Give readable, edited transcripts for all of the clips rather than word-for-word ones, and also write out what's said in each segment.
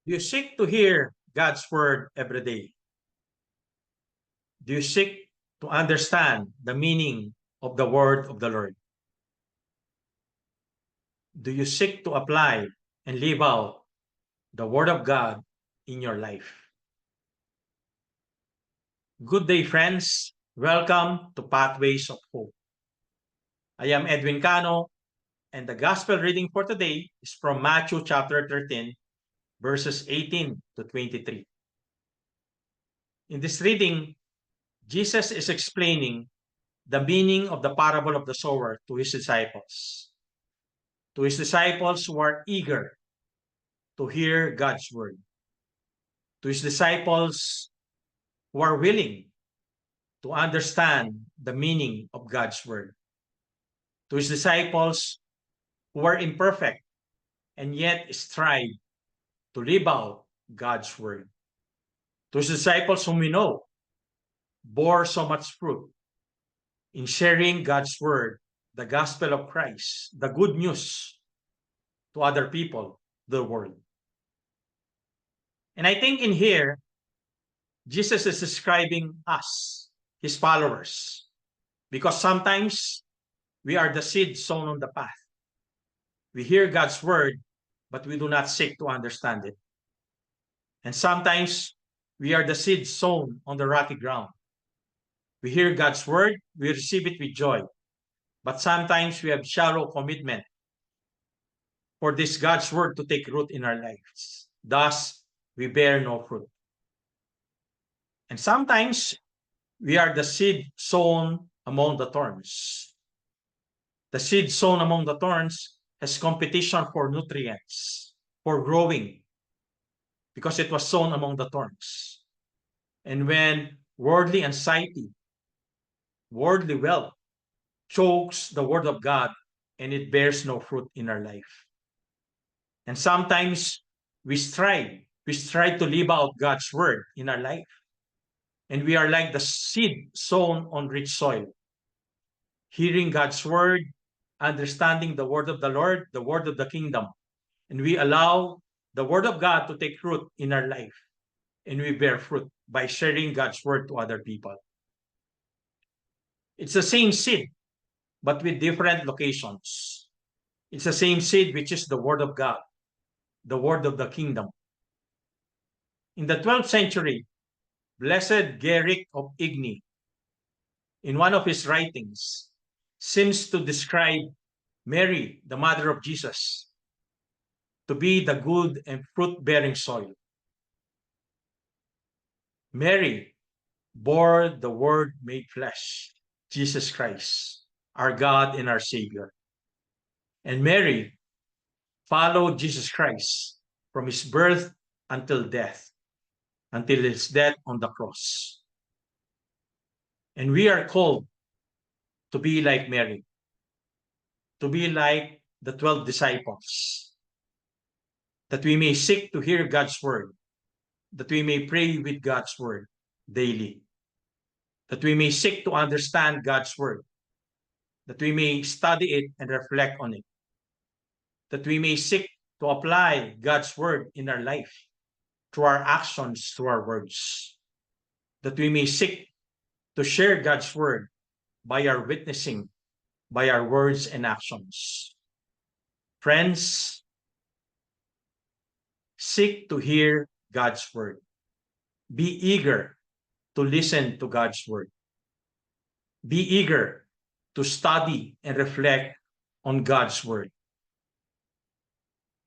Do you seek to hear God's word every day? Do you seek to understand the meaning of the word of the Lord? Do you seek to apply and live out the word of God in your life? Good day, friends. Welcome to Pathways of Hope. I am Edwin Cano, and the gospel reading for today is from Matthew chapter 13, verses 18 to 23. In this reading, Jesus is explaining the meaning of the parable of the sower to his disciples. To his disciples who are eager to hear God's word. To his disciples who are willing to understand the meaning of God's word. To his disciples who are imperfect and yet strive to live out God's word. To his disciples whom we know bore so much fruit in sharing God's word, the gospel of Christ, the good news to other people, the world. And I think in here, Jesus is describing us, his followers, because sometimes we are the seed sown on the path. We hear God's word, but we do not seek to understand it. And sometimes we are the seed sown on the rocky ground. We hear God's word, we receive it with joy, but sometimes we have shallow commitment for this God's word to take root in our lives. Thus, we bear no fruit. And sometimes we are the seed sown among the thorns. The seed sown among the thorns has competition for nutrients, for growing, because it was sown among the thorns. And when worldly anxiety, worldly wealth chokes the word of God and it bears no fruit in our life. And sometimes we strive to live out God's word in our life. And we are like the seed sown on rich soil, hearing God's word, understanding the word of the Lord, the word of the kingdom. And we allow the word of God to take root in our life. And we bear fruit by sharing God's word to other people. It's the same seed, but with different locations. It's the same seed, which is the word of God, the word of the kingdom. In the 12th century, Blessed Gerric of Igny, in one of his writings, seems to describe Mary, the mother of Jesus, to be the good and fruit-bearing soil. Mary bore the Word made flesh, Jesus Christ, our God and our Savior. And Mary followed Jesus Christ from his birth until death, until his death on the cross. And we are called to be like Mary, to be like the 12 disciples, that we may seek to hear God's word, that we may pray with God's word daily, that we may seek to understand God's word, that we may study it and reflect on it, that we may seek to apply God's word in our life, through our actions, through our words, that we may seek to share God's word by our witnessing, by our words and actions. Friends, seek to hear God's word. Be eager to listen to God's word. Be eager to study and reflect on God's word.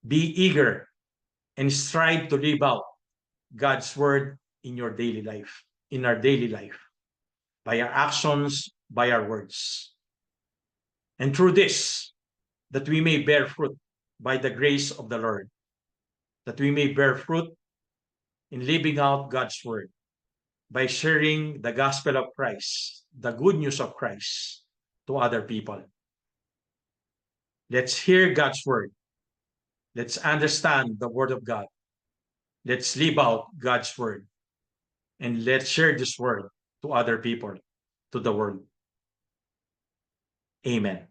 Be eager and strive to live out God's word in your daily life, in our daily life, by our actions, by our words. And through this, that we may bear fruit by the grace of the Lord, that we may bear fruit in living out God's word, by sharing the gospel of Christ, the good news of Christ to other people. Let's hear God's word. Let's understand the word of God. Let's live out God's word. And let's share this word to other people, to the world. Amen.